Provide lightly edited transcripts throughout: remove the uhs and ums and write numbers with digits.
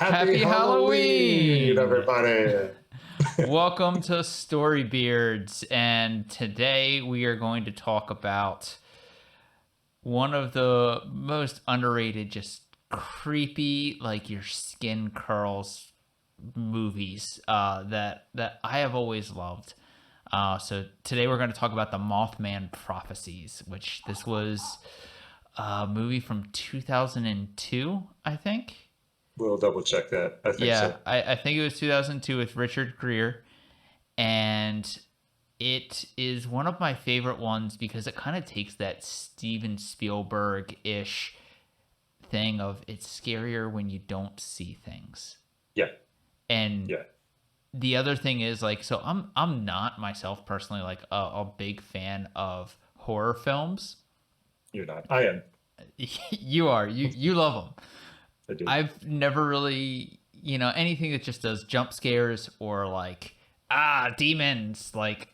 Happy Halloween, Halloween! everybody. Welcome to Storybeards, and today we are going to talk about one of the most underrated, just creepy, like your skin curls movies that I have always loved. So today we're going to talk about the Mothman Prophecies, which this was a movie from 2002, I think. We'll double check that. I think Yeah, so. I think it was 2002 with Richard Gere, and it is one of my favorite ones because it kind of takes that Steven Spielberg ish thing of it's scarier when you don't see things. Yeah, And yeah. the other thing is like, so I'm not myself personally like a big fan of horror films. You're not. I am. You are, you love them. I do. I've never really, anything that just does jump scares or like, demons. Like,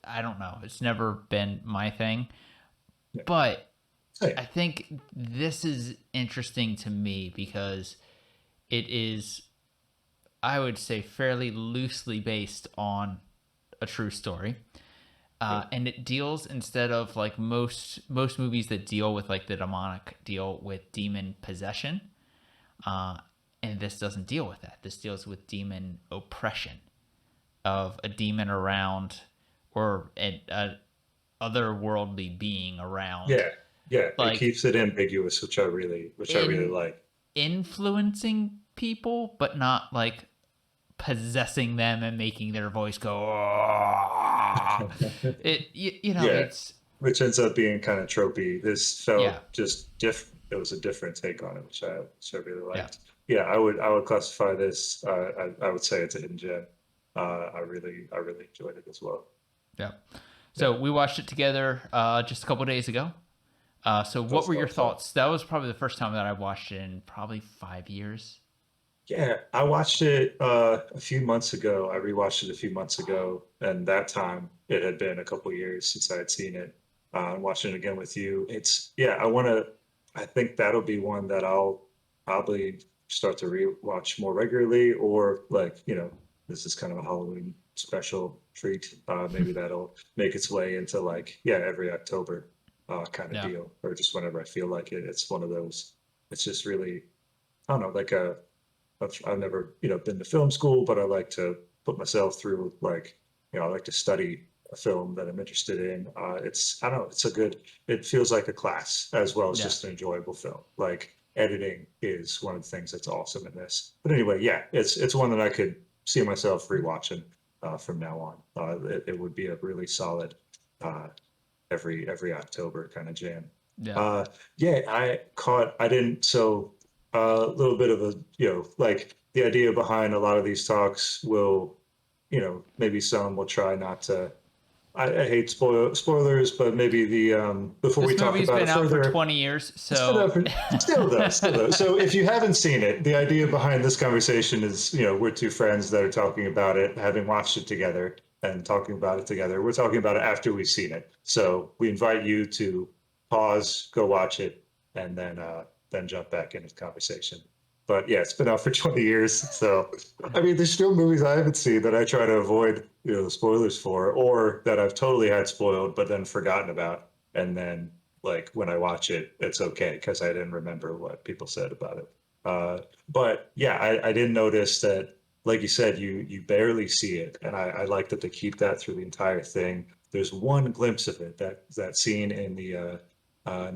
I don't know. It's never been my thing. Yeah. But Hey, I think this is interesting to me because it is, I would say, fairly loosely based on a true story. yeah, And it deals instead of like most movies that deal with like the demonic deal with demon possession. Uh, and this doesn't deal with that. This deals with demon oppression of a demon around or a otherworldly being around, yeah, yeah. It like keeps it ambiguous, which I really in like. influencing people, but not like possessing them and making their voice go. "Ah." Yeah, It's which ends up being kind of tropey. This yeah, felt just different. It was a different take on it, which I really yeah, liked. Yeah, I would classify this. I would say it's a hidden gem. I really enjoyed it as well. yeah. Yeah, So we watched it together just a couple days ago. So that what was were a lot your of fun. thoughts? That was probably the first time that I watched it in probably 5 years. Yeah, I watched it a few months ago. I rewatched it a few months ago, and that time it had been a couple years since I had seen it. Watching it again with you, yeah. I think that'll be one that I'll probably start to rewatch more regularly, or like this is kind of a Halloween special treat. Maybe that'll make its way into like every October kind of Yeah, deal, or just whenever I feel like it. It's one of those. It's just really I don't know, like a I've never, been to film school, but I like to put myself through like, I like to study a film that I'm interested in. I don't know, it feels like a class as well as yeah, just an enjoyable film. Like editing is one of the things that's awesome in this. But anyway, yeah, it's one that I could see myself rewatching from now on. It would be a really solid uh, every October kind of jam. yeah. Uh, yeah, I didn't, so a little bit of a, like the idea behind a lot of these talks will, maybe some will try not to, I hate spoilers, but maybe before we This talk movie's about it been out for further, 20 years, it's been so up, still does. So if you haven't seen it, the idea behind this conversation is, we're two friends that are talking about it, having watched it together and talking about it together. We're talking about it after we've seen it. So we invite you to pause, go watch it, and then jump back into the conversation. But yeah, it's been out for 20 years. So I mean, there's still movies I haven't seen that I try to avoid, the spoilers for, or that I've totally had spoiled, but then forgotten about. And then like when I watch it, it's okay because I didn't remember what people said about it. But yeah, I didn't notice that, like you said, you barely see it, and I like that they keep that through the entire thing. There's one glimpse of it, that scene in the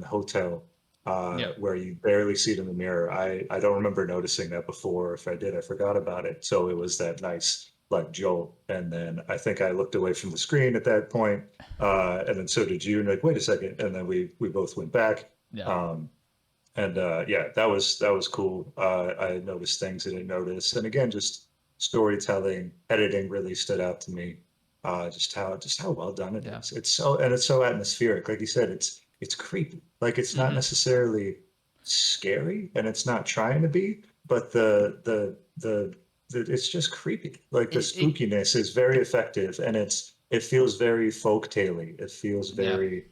hotel yeah, where you barely see it in the mirror. I don't remember noticing that before. If I did, I forgot about it. So it was that nice like jolt, and then I think I looked away from the screen at that point, and then so did you. And like, wait a second, and then we both went back. yeah, Um, and yeah, that was cool. I noticed things I didn't notice, and again, just storytelling, editing really stood out to me. Just how well done it yeah. is. It's so atmospheric. Like you said, it's creepy. Like it's not Hmm. necessarily scary, and it's not trying to be, but it's just creepy. Like the It spookiness is very effective, and it feels very folk tale. It feels yeah. very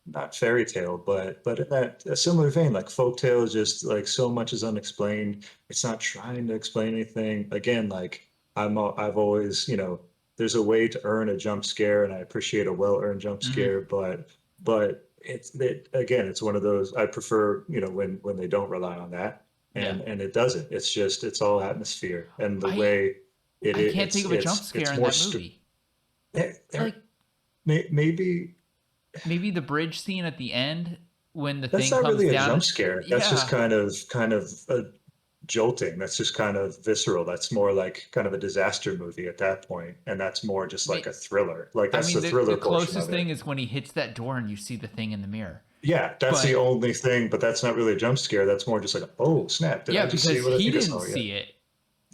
not fairy tale, but in that a similar vein, like folk tale is just like so much is unexplained. It's not trying to explain anything. Again, like I've always, there's a way to earn a jump scare, and I appreciate a well-earned jump Hmm. scare, but again, it's one of those I prefer, when they don't rely on that, Yeah. and it doesn't. It's just it's all atmosphere and the I way I can't think of a jump scare it's in more that movie. Like there maybe maybe the bridge scene at the end when the that's thing not comes really a down. jump scare. That's just Yeah. kind of jolting. That's just kind of visceral. That's more like kind of a disaster movie at that point, and that's more just like a thriller. Like I that's mean, the the thriller portion closest of thing it. is when he hits that door and you see the thing in the mirror. Yeah, that's the But only thing, but that's not really a jump scare. That's more just like, oh snap, did yeah, I just see because what I he think I didn't saw? Yeah. see it.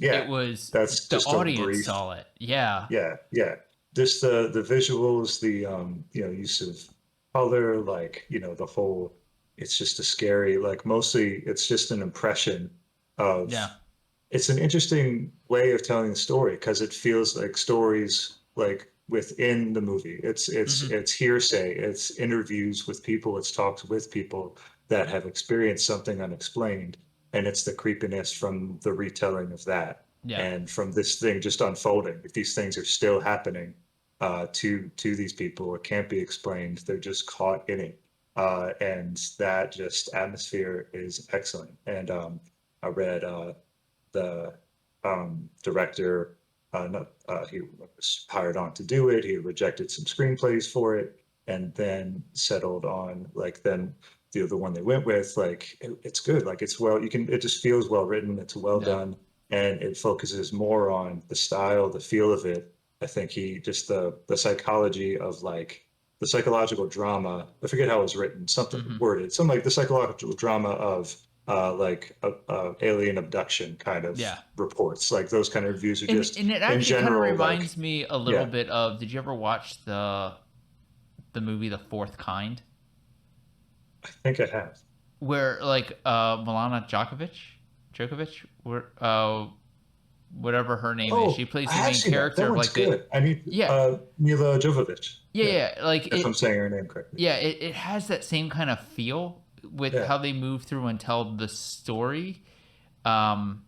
It Yeah. was That's the just a audience brief. saw it. Yeah. Yeah, yeah. Just the visuals, the use of color, like, the whole it's just a scary, like mostly it's just an impression of Yeah. it's an interesting way of telling the story because it feels like stories like within the movie. Hmm. It's hearsay, it's interviews with people, it's talks with people that have experienced something unexplained, and it's the creepiness from the retelling of that Yeah. and from this thing just unfolding. If these things are still happening to these people, it can't be explained. They're just caught in it, and that just atmosphere is excellent. And I read the director, he was hired on to do it. He rejected some screenplays for it, and then settled on like then the one they went with. Like it's good. Like it's well, you can. It just feels well written. It's well Yeah. done, and it focuses more on the style, the feel of it. I think he just the psychology of like the psychological drama. I forget how it was written. Something Hmm. worded. Something like the psychological drama of like alien abduction kind of Yeah. reports. Like those kind of reviews are And just it in actually kind of general, like, reminds me a little yeah, bit of. Did you ever watch the movie The Fourth Kind, I think I have. where like Milana Djokovic, where whatever her name is, she Oh, plays I the have main seen that. character That of one's like the good. I need yeah Mila Jovovich. yeah Yeah, yeah like if I'm saying her name correctly. it has that same kind of feel with Yeah, how they move through and tell the story. Um,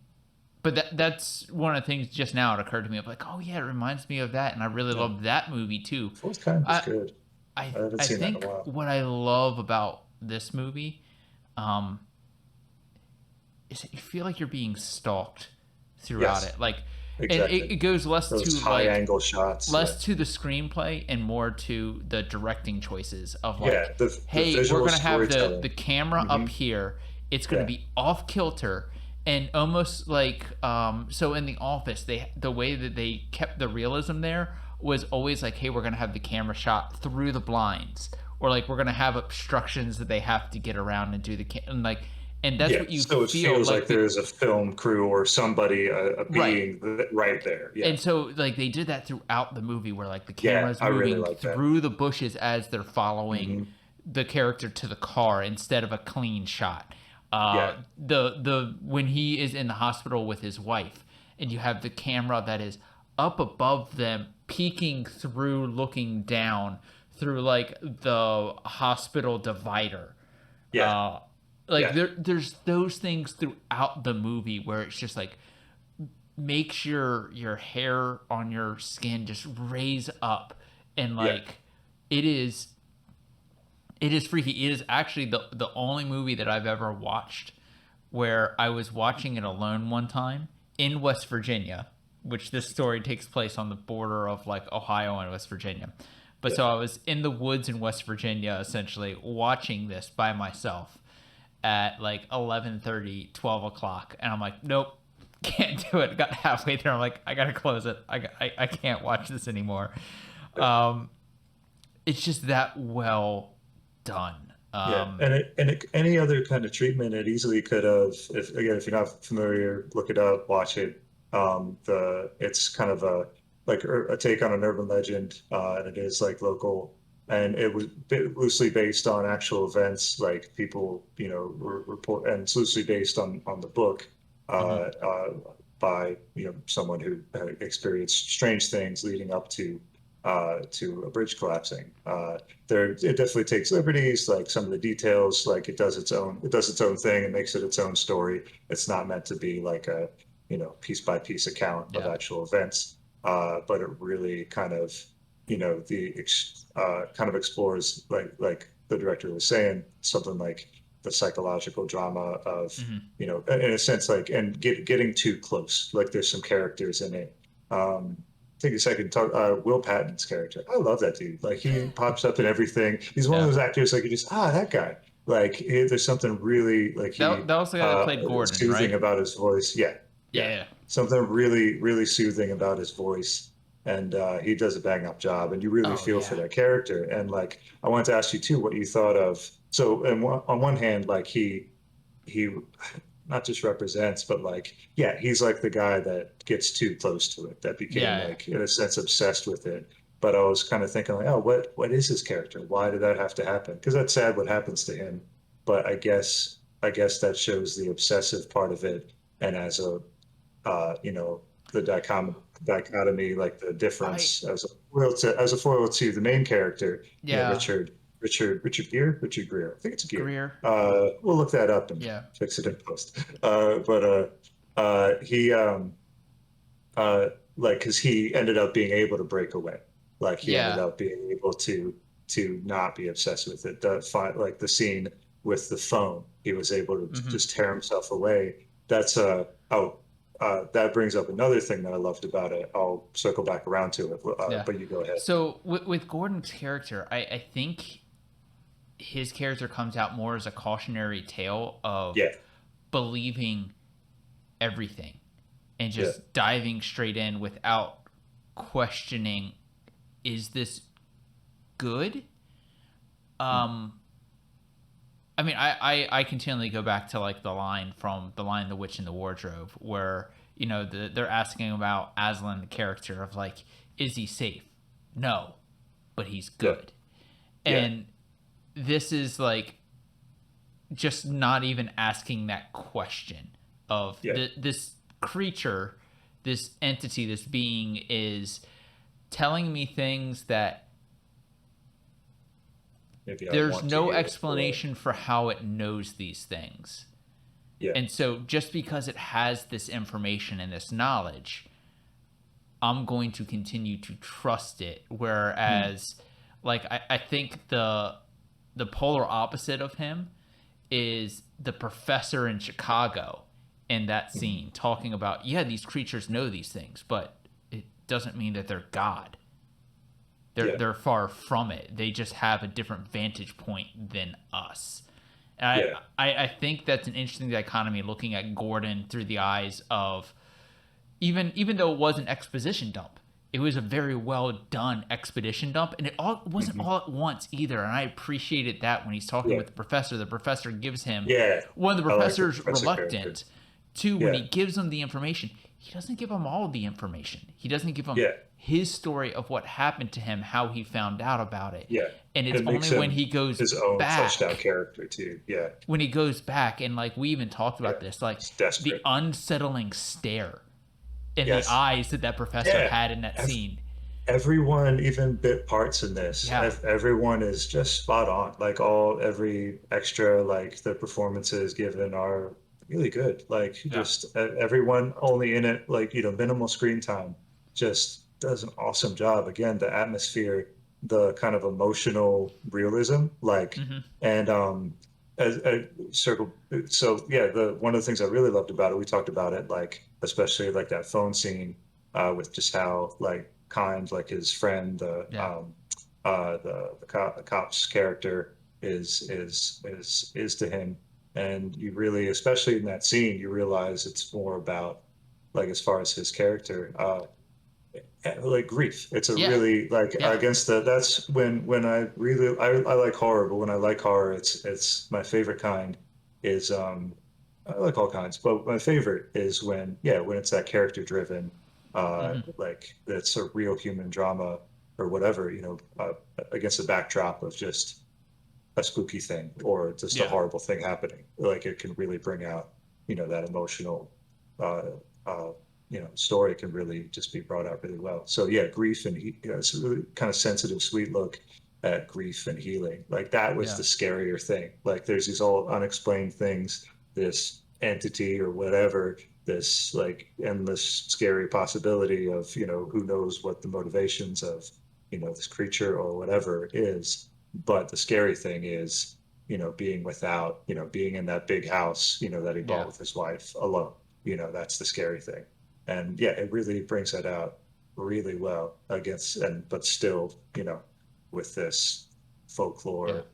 but that's one of the things just now it occurred to me of like, oh yeah, it reminds me of that, and I really yeah. love that movie too. Fourth Kind was I good. I I haven't I seen that in a think while. what I love about this movie um, is that you feel like you're being stalked throughout Yes, it. Like, and exactly. it goes less Those to high like angle shots. Yeah, less to the screenplay and more to the directing choices of yeah. like, The hey, we're visual gonna have the storytelling. camera Hmm. up here. It's gonna Yeah, be off kilter and almost like so in the office the way that they kept the realism there was always like, hey, we're gonna have the camera shot through the blinds, or like we're gonna have obstructions that they have to get around and do and like, and that's yeah. what you So it feel feels like like the there's a film crew or somebody, a right. being right there. Yeah, And so like they did that throughout the movie where like the yeah. camera's I really moving like that. through the bushes as they're following Hmm. the character to the car instead of a clean shot. Yeah, The when he is in the hospital with his wife and you have the camera that is up above them peeking through, looking down through like the hospital divider. yeah, uh like yeah, there's those things throughout the movie where it's just like makes your hair on your skin just raise up, and yeah. like it is it is freaky. It is actually the only movie that I've ever watched where I was watching it alone one time in West Virginia, which this story takes place on the border of like Ohio and West Virginia. But Yeah. so I was in the woods in West Virginia essentially watching this by myself at like 11:30, 12 o'clock, and I'm like, nope, can't do it. Got halfway there, I'm like, I gotta close it. I can't watch this anymore. Um, it's just that well done. Yeah, any other kind of treatment, it easily could have. If you're not familiar, look it up, watch it. It's kind of a take on an urban legend, and it is like local, and it was loosely based on actual events, like people, report, and it's loosely based on the book, Mhm. by someone who experienced strange things leading up to to a bridge collapsing. It definitely takes liberties, like some of the details, like it does its own thing and makes it its own story. It's not meant to be like a, piece by piece account of Yeah. actual events, but it really kind of, kind of explores, like the director was saying, something like the psychological drama of, Hmm. in a sense, like, and getting too close. Like there's some characters in it. Take a second. Talk. Will Patton's character. I love that dude. Like he pops up in everything. He's one of Yeah. those actors. Like you just that guy. Like there's something really like That was the guy that played Gordon, soothing right? about his voice. Yeah, yeah. Yeah. Something really really soothing about his voice, and he does a bang up job. And you really Oh feel for yeah. that character. And like I wanted to ask you too, what you thought of. So, on one hand, like he not just represents, but like, yeah, he's like the guy that gets too close to it, that became Yeah. like, in a sense, obsessed with it. But I was kind of thinking like, oh, what is his character? Why did that have to happen? Because that's sad what happens to him. But I guess that shows the obsessive part of it, and as a the dichotomy, like the I difference as a foil to the main character, yeah. Richard Gere, Richard Greer. I think it's Gere. Greer. We'll look that up and Yeah. fix it in post. He uh, like because he ended up being able to break away. Like he ended Yeah. up being able to not be obsessed with it. Like the scene with the phone, he was able to Hmm. just tear himself away. That's that brings up another thing that I loved about it. I'll circle back around to it, Yeah. but you go ahead. So with Gordon's character, I think his character comes out more as a cautionary tale of Yeah, believing everything and yeah, just diving straight in without questioning, is this good? mm, Um, I mean, I continually go back to like the line from the line "The Witch in the Wardrobe," where they're asking about Aslan, the character, of like, is he safe? No, but he's yeah, good. yeah, And this is like just not even asking that question of yeah. this creature, this entity, this being is telling me things that Maybe I there's want to no hear it. Or, explanation for how it knows these things. yeah, And so just because it has this information and this knowledge, I'm going to continue to trust it. mm, Whereas like I think the polar opposite of him is the professor in Chicago in that mm, scene talking about, yeah, these creatures know these things, but it doesn't mean that they're God. yeah, They're far from it. They just have a different vantage point than us. And yeah, I think that's an interesting dichotomy looking at Gordon through the eyes of even though it was an exposition dump, it was a very well done expedition dump, and it wasn't hmm, all at once either. And I appreciated that when he's talking yeah, with the professor gives him yeah. one. The I like the professor's professor character. reluctant. Two, when Yeah, he gives him the information, he doesn't give him all the information. He doesn't give him yeah, his story of what happened to him, how he found out about it, yeah. and it's It makes only when him he goes his own fleshed out back character too. Yeah, and like we even talked yeah. about this, like It's the desperate. unsettling stare in the Yes. eyes that that professor Yeah. had in that Ev- scene. Everyone, even bit parts in this, Yeah, everyone is just spot on. Like every extra, like the performances given are really good. Like yeah, just everyone only in it, like, minimal screen time, just does an awesome job. Again, the atmosphere, the kind of emotional realism, like, hmm, and as circle. So yeah, the one of the things I really loved about it, we talked about it, like especially like that phone scene, with just how like kind, like his friend, yeah, the cop's character is to him, and you really, especially in that scene, you realize it's more about, like, as far as his character, like grief. It's a yeah, really, like, yeah, against the that's when I like horror, but when I like horror, it's my favorite kind is I like all kinds, but my favorite is when it's that character driven, hmm, like that's a real human drama or whatever, against the backdrop of just a spooky thing or just a yeah, horrible thing happening. Like it can really bring out, that emotional, uh, story can really just be brought out really well. So yeah, grief and it's a really kind of sensitive, sweet look at grief and healing. Like that was Yeah. the scarier thing. Like there's these all unexplained things, this entity or whatever, this like endless scary possibility of, who knows what the motivations of, this creature or whatever is. But the scary thing is, being without, being in that big house, that he bought Yeah. with his wife alone. That's the scary thing. And yeah, it really brings that out really well against, and but still, with this Yeah. folklore,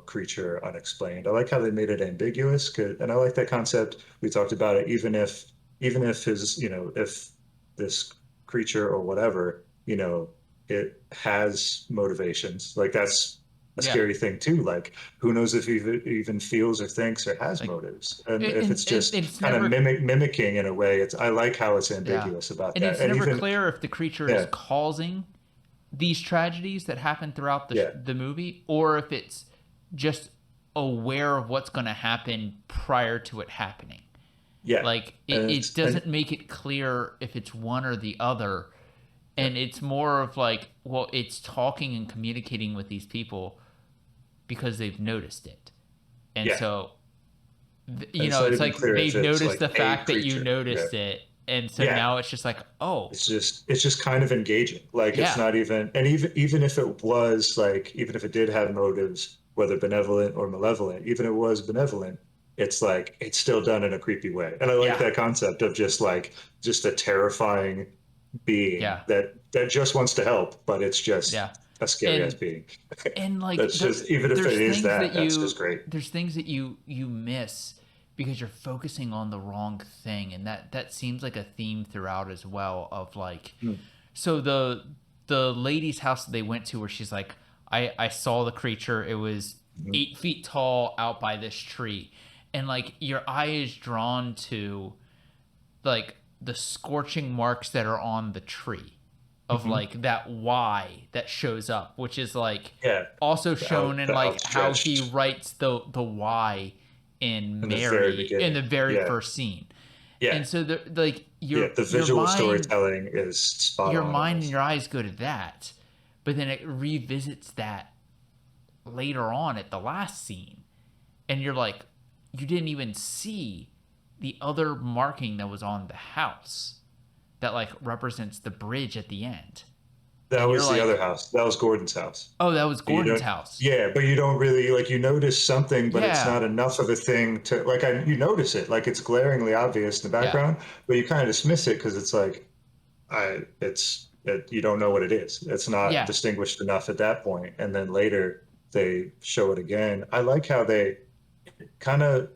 creature unexplained. I like how they made it ambiguous, and I like that concept. We talked about it. Even if his, if this creature or whatever, it has motivations. Like that's a Yeah. scary thing too. Like who knows if he even feels or thinks or has Like, motives, and if and it's just it's kind of never, mimicking in a way. I like how it's yeah, ambiguous about and that, it's and never even clear if the creature is yeah, causing these tragedies that happen throughout yeah, the movie, or if it's just aware of what's going to happen prior to it happening. yeah, Like and it it's and doesn't make it clear if it's one or the other, yeah, and it's more of like, well, it's talking and communicating with these people because they've noticed it, and yeah, so and it's not it's even like clear if they've it's noticed like the a fact that you creature. Yeah, noticed it, and so yeah. now it's just like, oh, It's just kind of engaging. Like it's yeah, not even, and even if it was like, even if it did have motives, whether benevolent or malevolent, even if it was benevolent, it's like it's still done in a creepy way. And I like yeah, that concept of just a terrifying being yeah, that just wants to help, but it's just yeah, a scary ass and being. like That's just, even if there's it is things that, that that's just great. you miss because you're focusing on the wrong thing, and that seems like a theme throughout as well of like, Mm, so the lady's house that they went to where she's like, I saw the creature, it was mhm, 8 feet tall out by this tree, and like your eye is drawn to like the scorching marks that are on the tree of mhm. like that Y that shows up, which is like Yeah, also shown in the like how he outstretched writes the Y in in the very Mary in beginning. the very Yeah, first scene. yeah. And so like Yeah, the visual storytelling is spot your on in mind and this. your eyes go to that, but then it revisits that later on at the last scene, and you're like, you didn't even see the other marking that was on the house that like represents the bridge at the end. That And you're was the other like, house. That was Gordon's house. oh, that was But you Gordon's don't, house. yeah, but you don't really like you notice something, but it's Yeah. not enough of a thing to like you notice it, like it's glaringly obvious in the Yeah. background, but you kind of dismiss it because it's like you don't know what it is. It's not Yeah. distinguished enough at that point, and then later they show it again. I like how they kind of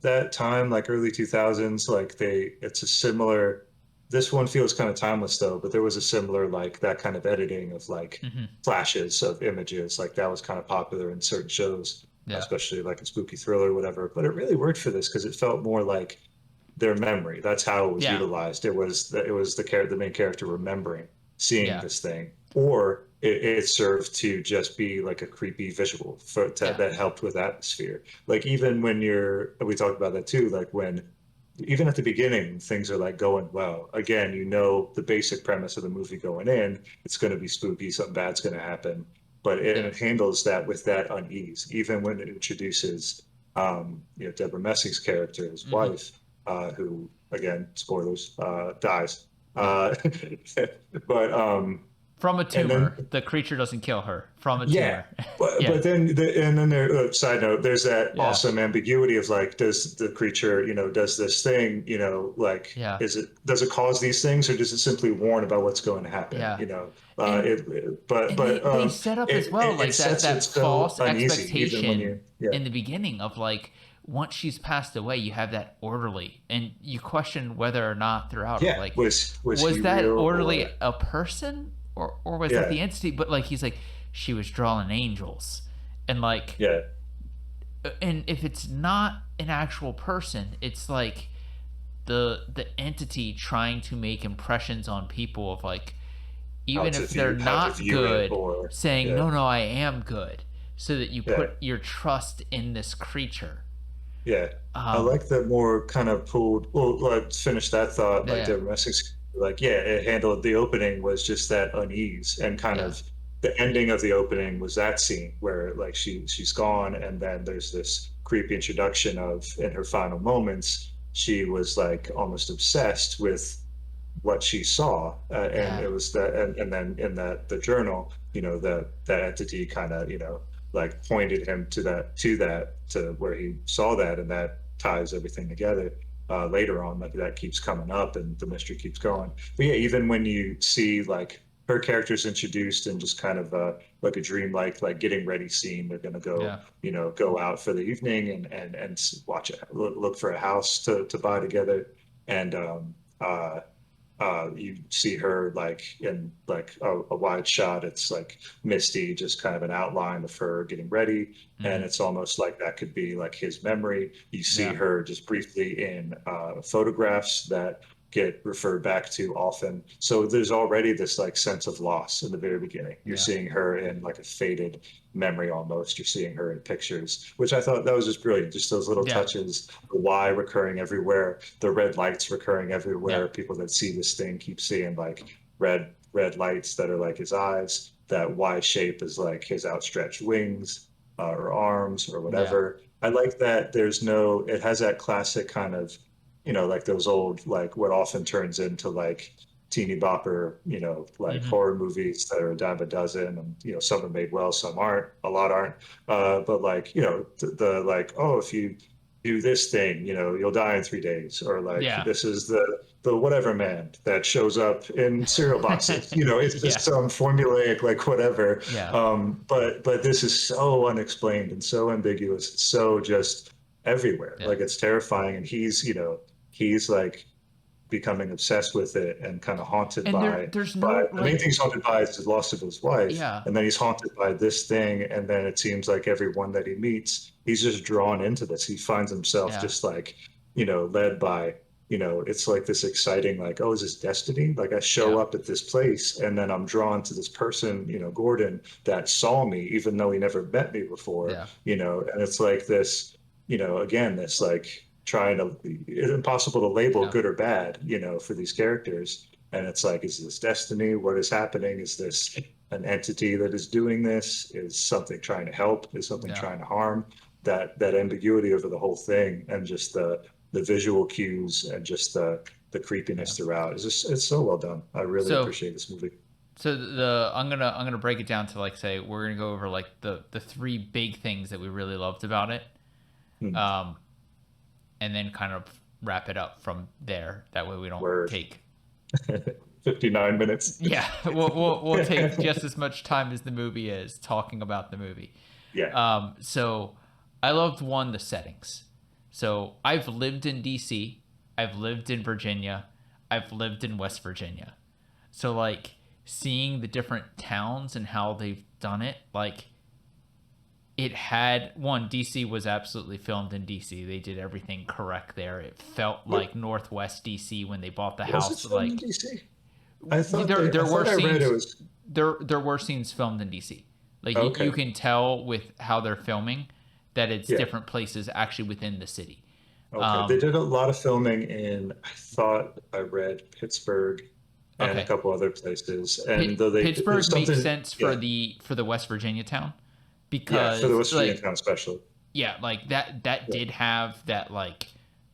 that time, like early 2000s, like it's a similar, this one feels kind of timeless though, but there was a similar, like that kind of editing of like Hmm. flashes of images, like that was kind of popular in certain shows, Yeah. especially like a spooky thriller or whatever. But it really worked for this because it felt more like their memory. That's how it was Yeah. utilized. It was the main character remembering seeing Yeah. this thing, or it served to just be like a creepy visual Yeah. that helped with atmosphere. Like even when we talked about that too. Like when even at the beginning things are like going well. Again, the basic premise of the movie going in. It's going to be spooky. Something bad's going to happen. But Yeah. it handles that with that unease, even when it introduces, Deborah Messing's character, his Hmm. wife, who, again, spoilers, dies. Yeah. But From a and tumor. then The creature doesn't kill her. From a yeah, tumor. but Yeah. but then there. Side note: there's that Yeah. awesome ambiguity of like, does the creature, does this thing, like, Yeah. does it cause these things, or does it simply warn about what's going to happen? Yeah. And they set up as well It like that sets it that so false uneasy, even when expectation you yeah in the beginning of like, once she's passed away, you have that orderly, and you question whether or not throughout of yeah like, was he was that real orderly or a person, or was that yeah the entity? But like he's like, she was drawing angels, and like, yeah and if it's not an actual person, it's like the entity trying to make impressions on people of like, even if they're how to not view it, good, or saying yeah no, I am good, so that you yeah put your trust in this creature. Yeah. I Um, like that more kind of pulled. Well, like finish that thought. Like yeah, the Essex, like yeah, it handled the opening was just that unease and kind yeah, of the ending of the opening was that scene where like she's gone and then there's this creepy introduction of in her final moments she was like almost obsessed with what she saw, and yeah, it was that, and then in that the journal, that entity kind of like pointed him to where he saw that, and that ties everything together. Later on, like that keeps coming up, and the mystery keeps going. But yeah, even when you see like her character's introduced and just kind of like a dream like getting ready scene, they're gonna go yeah, go out for the evening and watch it, look for a house to buy together, and you see her like in like a wide shot. It's like misty, just kind of an outline of her getting ready, and hmm, it's almost like that could be like his memory. You see yeah, her just briefly in photographs that get referred back to often. So there's already this like sense of loss in the very beginning. You're yeah, seeing her in like a faded memory almost. You're seeing her in pictures, which I thought that was just brilliant. Just those little yeah, touches, the why recurring everywhere, the red lights recurring yeah, everywhere. People that see this thing keep seeing like red lights that are like his eyes. That Y shape is like his outstretched wings or arms or yeah, whatever. I like that there's no, it has that classic kind of, like those old, like what often turns into like teeny bopper, like hmm, horror movies that are a dime a dozen, and some are made well, some aren't, a lot aren't. But like, the like, oh, if you do this thing, you'll die in 3 days, or like yeah, this is the whatever man that shows up in cereal boxes. It's just yeah, some formulaic like whatever. yeah, But this is so unexplained and so ambiguous, so just everywhere. yeah. Like it's terrifying, and he's like becoming obsessed with it and kind of haunted And by there's by no the main like, thing he's haunted by is the loss of his wife, yeah, and then he's haunted by this thing, and then it seems like everyone that he meets he's just drawn into this. He finds himself yeah, just like led by, it's like this exciting, like, oh, is this destiny? Like I show yeah, up at this place and then I'm drawn to this person, Gordon, that saw me even though he never met me before, yeah, and it's like this, again, this like trying to, it's impossible to label yeah, good or bad, for these characters. And it's like, is this destiny? What is happening? Is this an entity that is doing this? Is something trying to help? Is something yeah, trying to harm? That ambiguity over the whole thing, and just the visual cues, and just the yeah. creepiness throughout, is just, it's so well done. I really So appreciate this movie. the I'm gonna break it down to like say we're gonna go over like the three big things that we really loved about it, Hmm. um, and then kind of wrap it up from there. That way we don't Word. take 59 minutes. yeah we'll take just as much time as the movie is talking about the movie. Yeah. So I loved one the settings. So I've lived in DC, I've lived in Virginia, I've lived in West Virginia. So like seeing the different towns and how they've done it, like it had one DC was absolutely filmed in DC. They did everything correct there. It felt What like Northwest DC when they bought the was it house. filmed in Like DC? I thought there I were thought I read it scenes was there were scenes filmed in DC. Like you okay. can tell with how they're filming that it's Yeah. different places actually within the city. Okay. They Um, did a lot of filming in, I thought I read Pittsburgh and a okay, couple other places. And though there's Pittsburgh makes something, sense yeah, for the West Virginia town yeah, for the because West Virginia like town especially. yeah, like that Yeah. did have that like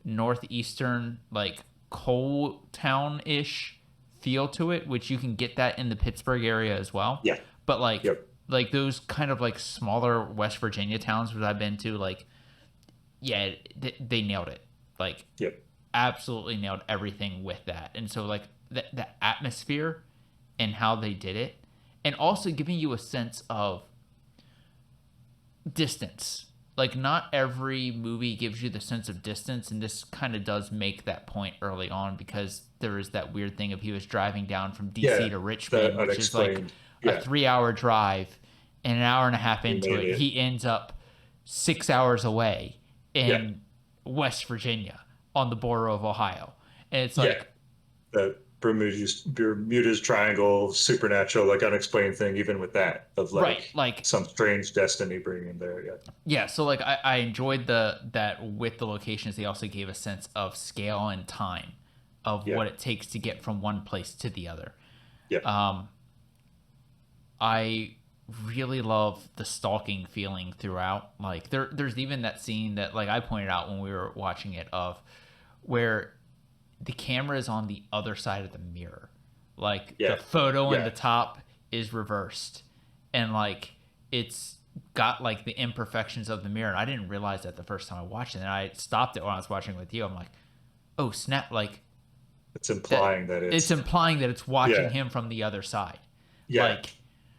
northeastern like coal town ish feel to it, which you can get that in the Pittsburgh area as well. Yeah. But Yep. like those kind of like smaller West Virginia towns that I've been to, like yeah, they nailed it. Like Yep. absolutely nailed everything with that. And so like the atmosphere and how they did it, and also giving you a sense of distance. Like not every movie gives you the sense of distance, and this kind of does make that point early on because there is that weird thing of he was driving down from DC Yeah. to The Richmond, which is like unexplained. a Yeah. 3 hour drive, and an hour and a half He into made it, it. he ends up 6 hours away Yeah. in West Virginia on the border of Ohio. And it's Yeah. like, That Bermuda's Triangle, supernatural, like unexplained thing, even with that of Right. like Like, some strange destiny bringing him there. Yeah, yeah, so like I enjoyed that with the locations they also gave a sense of scale and time of yeah, what it takes to get from one place to the other. yeah, I really love the stalking feeling throughout. Like there's even that scene that like I pointed out when we were watching it of where the camera is on the other side of the mirror. Like the yeah, photo in yeah. the top is reversed and like it's got like the imperfections of the mirror. And I didn't realize that the first time I watched it. And I stopped it when I was watching it with you. I'm like, oh snap! Like It's that. implying that It's it's implying that it's watching yeah, him from the other side. yeah, Like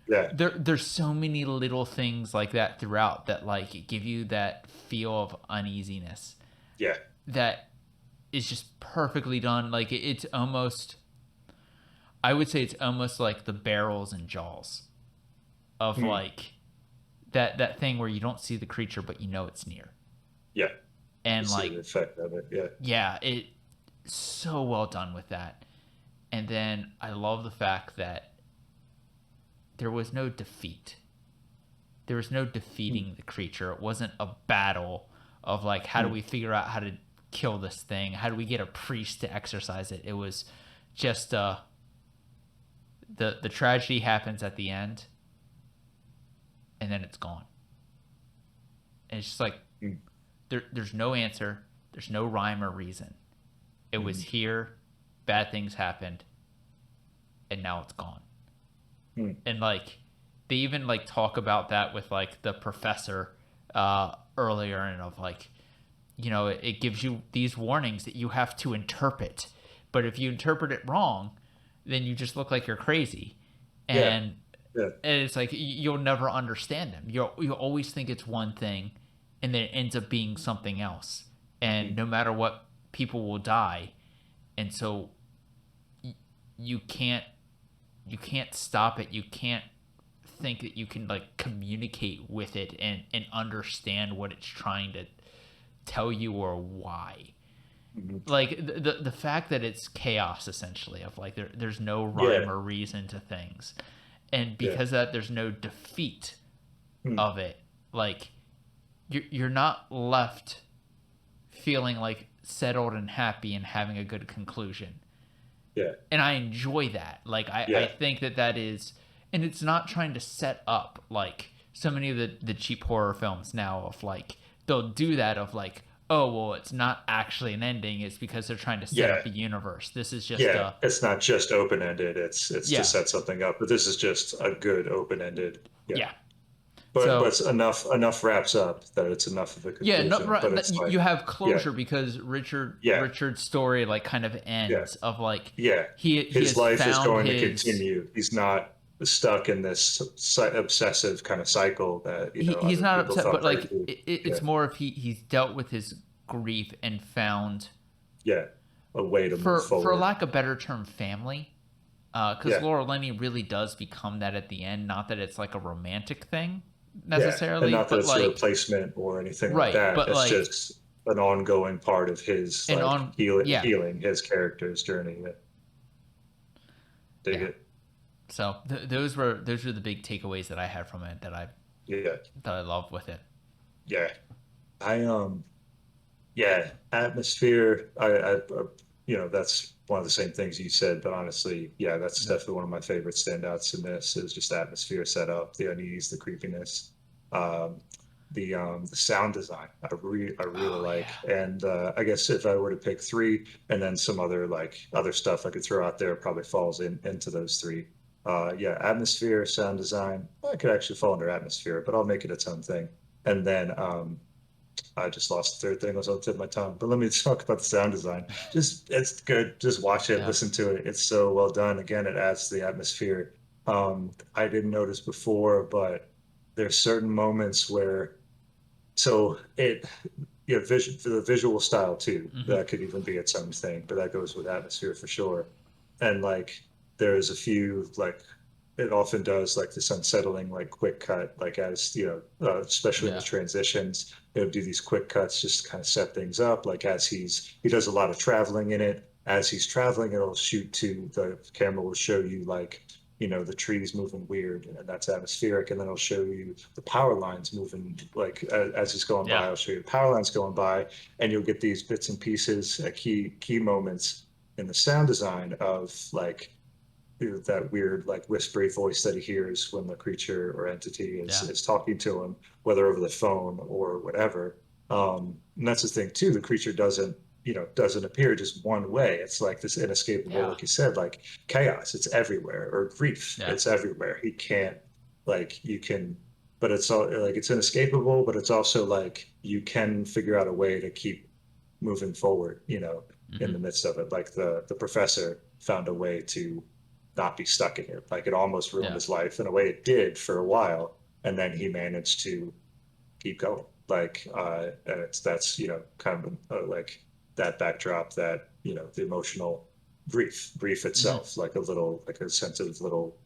yeah, there's so many little things like that throughout that like give you that feel of uneasiness yeah. that is just perfectly done. Like it's almost, I would say it's almost like the barrels and jaws of Hmm. like that thing where you don't see the creature but you know it's near. Yeah. You And see like the effect of it. Yeah. yeah, it so well done with that. And then I love the fact that there was no defeat. There was no Hmm. defeating the creature. It wasn't a battle of like how do Hmm. we figure out how to kill this thing? How do we get a priest to exorcise it? It was just the tragedy happens at the end and then it's gone. And it's just like Hmm. there's no answer. There's no rhyme or reason. It was Hmm. here, bad things happened, and now it's gone. Hmm. And like they even like talk about that with like the professor earlier and of like it gives you these warnings that you have to interpret, but if you interpret it wrong then you just look like you're crazy. Yeah. and Yeah. and it's like you'll never understand them. You'll always think it's one thing and then it ends up being something else, and Hmm. no matter what people will die. And so you can't you can't stop it. You can't think that you can like communicate with it and understand what it's trying to tell you or why. Hmm. Like the fact that it's chaos essentially of like there's no Yeah. rhyme or reason to things, and Yeah. because of that there's no defeat Hmm. of it. Like you're not left feeling like settled and happy and having a good conclusion. Yeah. And I enjoy that. Like I Yeah. think that is, and it's not trying to set up like so many of the cheap horror films now of like they'll do that of like, oh well it's not actually an ending, it's because they're trying to set Yeah. up a universe. This is just Yeah. a It's not just open ended. It's to yeah, set something up, but this is just a good open ended. Yeah. yeah. But So it's enough wraps up that it's enough of a yeah, no, conclusion. But it's like you have yeah, closure because yeah, Richard's story like kind of yeah. ends of like Yeah, he his has life is found going to his continue. He's not stuck in this obsessive kind of cycle that he's other not people upset, thought but might like be. Yeah, it's more if he's dealt with his grief and found, yeah, a way to move for forward. lack of a better term, family. Because Yeah, Laura Linney really does become that at the end. Not that it's like a romantic thing yeah, and necessarily, not that but it's a like replacement or anything like right, that. but It's like just an ongoing part of his and like on yeah, healing his character's journey. Yeah, dig yeah. it. So those were the big takeaways that I had from it Yeah, that I love with it. yeah. I Yeah, atmosphere. That's one of the same things you said, but honestly, yeah, that's Mm. definitely one of my favorite standouts in this is just atmosphere setup, the unease, the creepiness, um, the sound design. I really Oh like, yeah, and I guess if I were to pick three, and then some other like other stuff I could throw out there, probably falls into those three. Yeah, atmosphere, sound design. I could actually fall under atmosphere, but I'll make it its own thing. And then I just lost the third thing. I was on the tip of my tongue. But let me talk about the sound design. Just it's good. Just watch it, yeah. listen to it. It's so well done. Again, it adds to the atmosphere. I didn't notice before, but there's certain moments where so it yeah, vision for the visual style too. Hmm. That could even be its own thing, but that goes with atmosphere for sure. And like there's a few like it often does like this unsettling, like quick cut, like as especially in the Yeah. transitions, it'll do these quick cuts just to kind of set things up. Like as he does a lot of traveling in it. As he's traveling, it'll shoot to the camera will show you like the trees moving weird, and that's atmospheric, and then it'll show you the power lines moving like as he's going Yeah. by. I'll show you the power lines going by, and you'll get these bits and pieces, key moments in the sound design of like that weird like whispery voice that he hears when the creature or entity is Yeah. is talking to him, whether over the phone or whatever. And that's the thing too. The creature doesn't appear just one way. It's like this inescapable, Yeah. like you said, like chaos. It's everywhere, or grief. Yeah. It's everywhere. He can't like you can, but it's all like it's inescapable. But it's also like you can figure out a way to keep moving forward. In Hmm. the midst of it, like the professor found a way to not be stuck in it. Like it almost ruined Yeah. his life in a way it did for a while, and then he managed to keep going. Like and that's kind of like that backdrop that the emotional grief Hmm. itself, like a sensitive little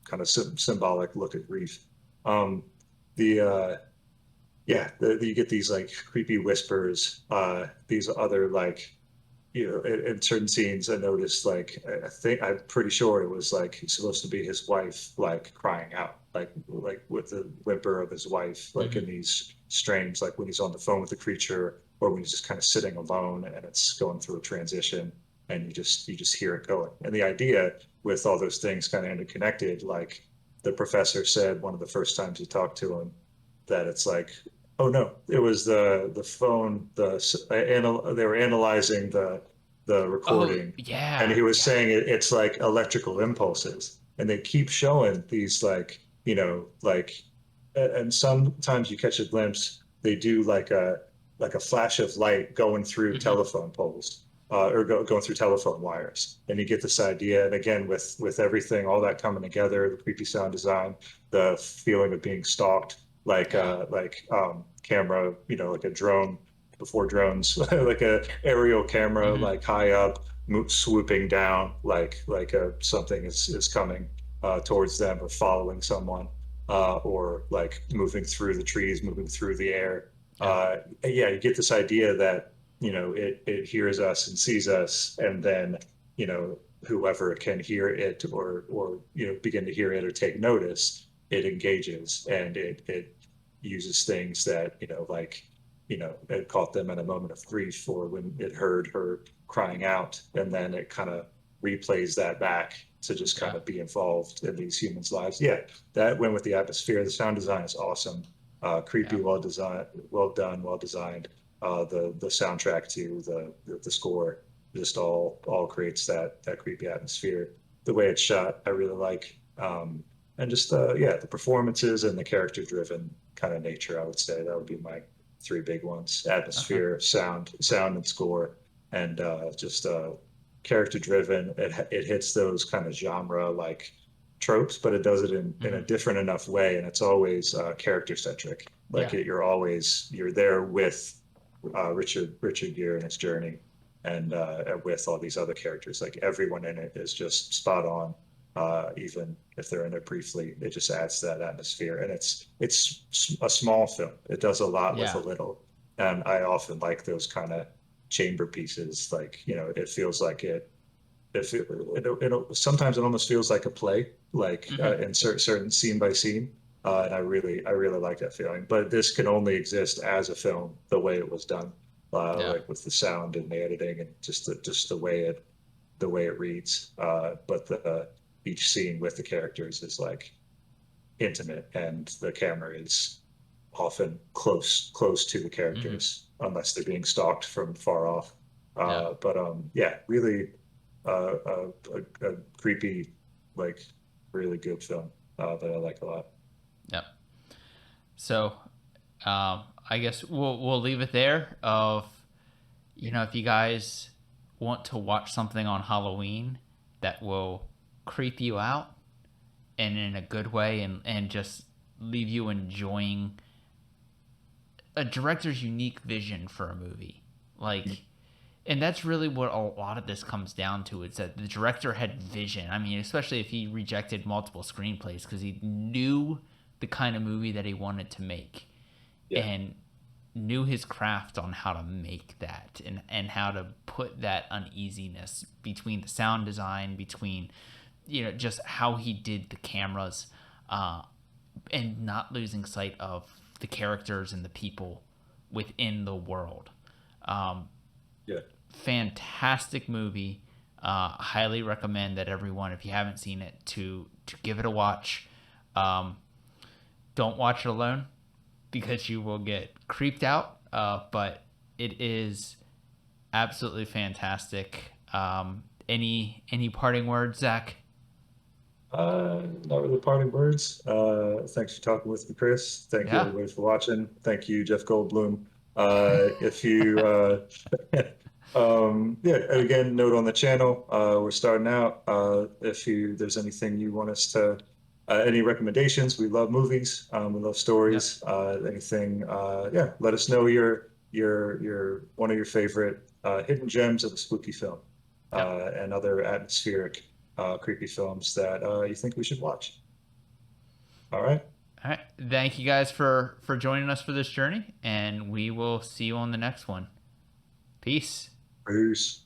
kind of symbolic look at grief. Um, the yeah, you get these like creepy whispers, these other like in certain scenes, I noticed like I'm pretty sure it was like supposed to be his wife like crying out, like with the whimper of his wife, like Hmm. in these strains, like when he's on the phone with the creature, or when he's just kind of sitting alone and it's going through a transition, and you just hear it going. And the idea with all those things kind of interconnected, like the professor said one of the first times he talked to him, that it's like, oh no, it was the phone, they were analyzing the Oh, recording, and yeah. he was Yeah. saying it's like electrical impulses, and they keep showing these like like, and sometimes you catch a glimpse. They do like a flash of light going through Hmm. telephone poles. Going through telephone wires, and you get this idea. And again, with everything, all that coming together, the creepy sound design, the feeling of being stalked, Yeah. camera, like a drone before drones, like a aerial camera, Hmm. like high up, swooping down, like something is coming towards them or following someone, or like moving through the trees, moving through the air. Yeah. Yeah, you get this idea that it hears us and sees us, and then whoever can hear it or begin to hear it or take notice, it engages, and it uses things that like it caught them in a moment of grief, or when it heard her crying out, and then it kind of replays that back to just kind Yeah. of be involved in these humans' lives. Yeah, that went with the atmosphere. The sound design is awesome. Creepy, Yeah. well designed, well done, well designed. The soundtrack to the score just all creates that creepy atmosphere. The way it's shot, I really like. And just yeah, the performances and the character driven kind of nature, I would say that would be my three big ones: Okay. atmosphere, sound and score, and just character driven. It hits those kind of genre like tropes, but it does it in a Hmm. different enough way, and it's always character centric. Like Yeah. you're there with Richard Gere and his journey, and with all these other characters. Like everyone in it is just spot on. Even if they're in there briefly, it just adds to that atmosphere. And it's a small film. It does a lot with a Yeah. little, and I often like those kind of chamber pieces. Like it feels like sometimes it almost feels like a play, like Hmm. in certain scene by scene. And I really like that feeling. But this can only exist as a film, the way it was done, Yeah. like with the sound and the editing and just the way it reads. But the each scene with the characters is like intimate, and the camera is often close to the Hmm. characters, unless they're being stalked from far off. Yeah. But yeah, really a creepy, like really good film that I like a lot. Yep. So, I guess we'll leave it there. Of if you guys want to watch something on Halloween that will creep you out and in a good way, and just leave you enjoying a director's unique vision for a movie. Like, And that's really what a lot of this comes down to. It's that the director had vision. I mean, especially if he rejected multiple screenplays, because he knew the kind of movie that he wanted to make, Yeah. and knew his craft on how to make that, and how to put that uneasiness between the sound design, between, just how he did the cameras, and not losing sight of the characters and the people within the world. Yeah. Fantastic movie. Highly recommend that everyone, if you haven't seen it, to give it a watch. Don't watch it alone, because you will get creeped out. But it is absolutely fantastic. Any parting words, Zach? Not really parting words. Thanks for talking with me, Chris. Thank you Yeah. everybody for watching. Thank you, Jeff Goldblum. If you, yeah, and again, note on the channel, we're starting out. If there's anything you want us to, any recommendations, we love movies. We love Yep. stories. Anything, yeah, let us know your one of your favorite hidden gems of a spooky film, Yep. and other atmospheric creepy films that you think we should watch. All right. All right. Thank you guys for joining us for this journey, and we will see you on the next one. Peace. Peace.